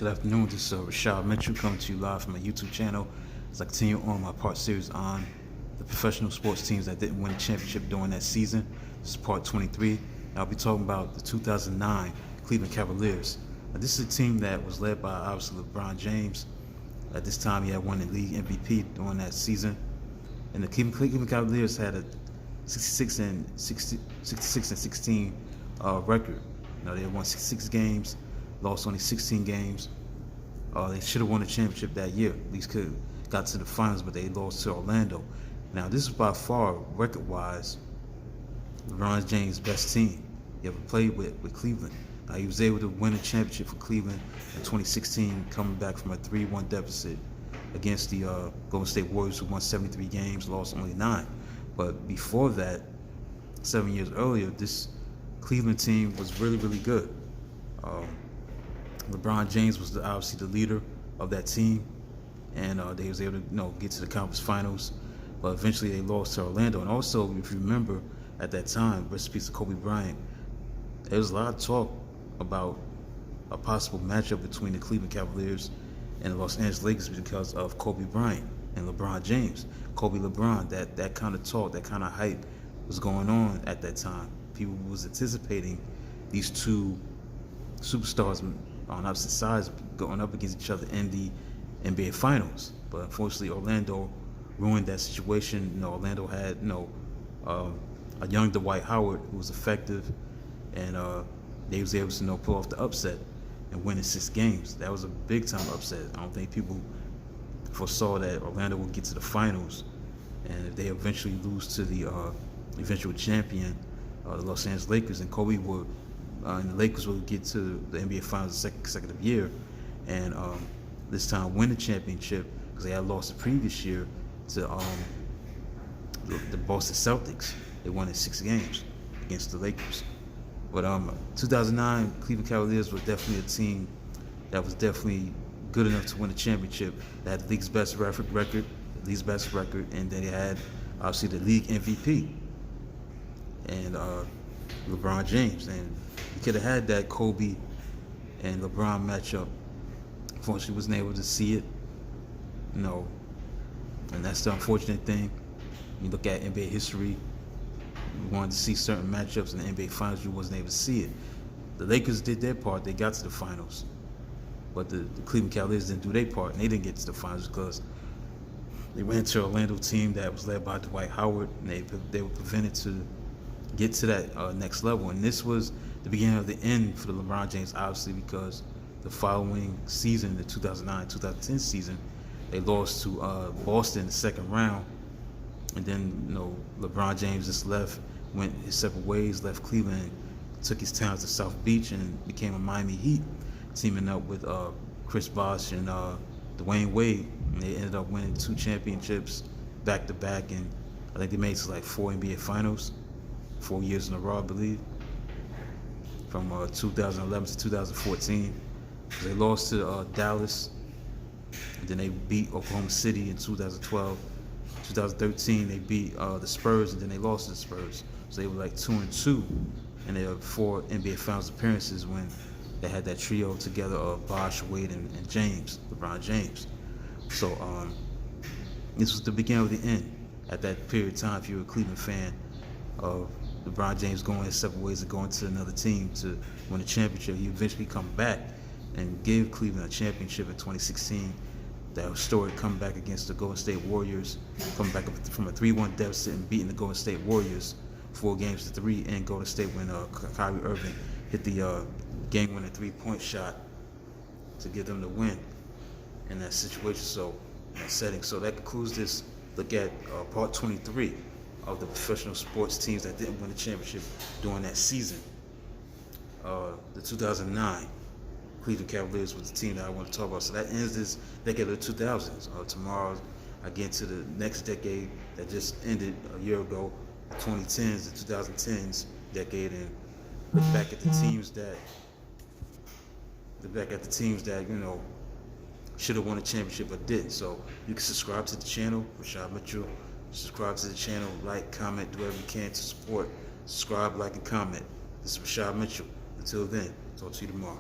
Good afternoon, this is Rashad Mitchell coming to you live from my YouTube channel as I continue on my part series on the professional sports teams that didn't win a championship during that season. This is part 23, and I'll be talking about the 2009 Cleveland Cavaliers. This is a team that was led by obviously LeBron James. At this time, he had won the league MVP during that season, and the Cleveland Cavaliers had a 66 and 16 record. They had won 66 games, lost only 16 games. They should have won the championship that year. At least could got to the finals, but they lost to Orlando. Now, this is by far, record-wise, LeBron James' best team he ever played with Cleveland. He was able to win a championship for Cleveland in 2016, coming back from a 3-1 deficit against the Golden State Warriors, who won 73 games, lost only 9. But before that, 7 years earlier, this Cleveland team was really, really good. LeBron James was obviously the leader of that team, and they was able to get to the conference finals, but eventually they lost to Orlando. And also, if you remember, at that time, rest in peace to Kobe Bryant, there was a lot of talk about a possible matchup between the Cleveland Cavaliers and the Los Angeles Lakers because of Kobe Bryant and LeBron James. Kobe LeBron, that kind of talk, that kind of hype was going on at that time. People was anticipating these two superstars on opposite sides going up against each other in the NBA Finals. But unfortunately, Orlando ruined that situation. Orlando had a young Dwight Howard who was effective, and they was able to pull off the upset and win in 6 games. That was a big time upset. I don't think people foresaw that Orlando would get to the finals, and if they eventually lose to the eventual champion, the Los Angeles Lakers, and Kobe would and the Lakers will get to the NBA Finals the second consecutive year, and this time win the championship, because they had lost the previous year to the Boston Celtics. They won in 6 games against the Lakers. But 2009 Cleveland Cavaliers was definitely a team that was definitely good enough to win the championship. They had the league's best record, and they had obviously the league MVP and LeBron James. And you could have had that Kobe and LeBron matchup. Unfortunately, wasn't able to see it. And that's the unfortunate thing. You look at NBA history, you wanted to see certain matchups in the NBA Finals, you wasn't able to see it. The Lakers did their part, they got to the finals. But the Cleveland Cavaliers didn't do their part, and they didn't get to the finals because they ran into an Orlando team that was led by Dwight Howard, and they were prevented to get to that next level. And this was the beginning of the end for the LeBron James, obviously, because the following season, the 2009-2010 season, they lost to Boston in the second round. And then, LeBron James just went his separate ways, left Cleveland, took his talents to South Beach, and became a Miami Heat, teaming up with Chris Bosh and Dwayne Wade. And they ended up winning 2 championships back-to-back, and I think they made it to like 4 NBA Finals, 4 years in a row, I believe, from 2011 to 2014. They lost to Dallas, and then they beat Oklahoma City in 2012. 2013, they beat the Spurs, and then they lost to the Spurs. So they were like 2-2, and they had 4 NBA Finals appearances when they had that trio together of Bosh, Wade, and James, LeBron James. So this was the beginning of the end at that period of time. If you're a Cleveland fan, of LeBron James going his separate ways and going to another team to win a championship, he eventually come back and gave Cleveland a championship in 2016. That historic comeback against the Golden State Warriors, coming back from a 3-1 deficit and beating the Golden State Warriors 4-3 in Golden State when Kyrie Irving hit the game-winning 3-point shot to give them the win in that situation. So, in that setting. So that concludes this look at part 23 of the professional sports teams that didn't win the championship during that season. The 2009 Cleveland Cavaliers was the team that I want to talk about. So that ends this decade of the 2000s. Tomorrow, I get to the next decade that just ended a year ago, the 2010s, the 2010s decade, and look back at the teams that should have won a championship but didn't. So you can subscribe to the channel, Rashad Mitchell. Subscribe to the channel, like, comment, do whatever you can to support. Subscribe, like, and comment. This is Rashad Mitchell. Until then, talk to you tomorrow.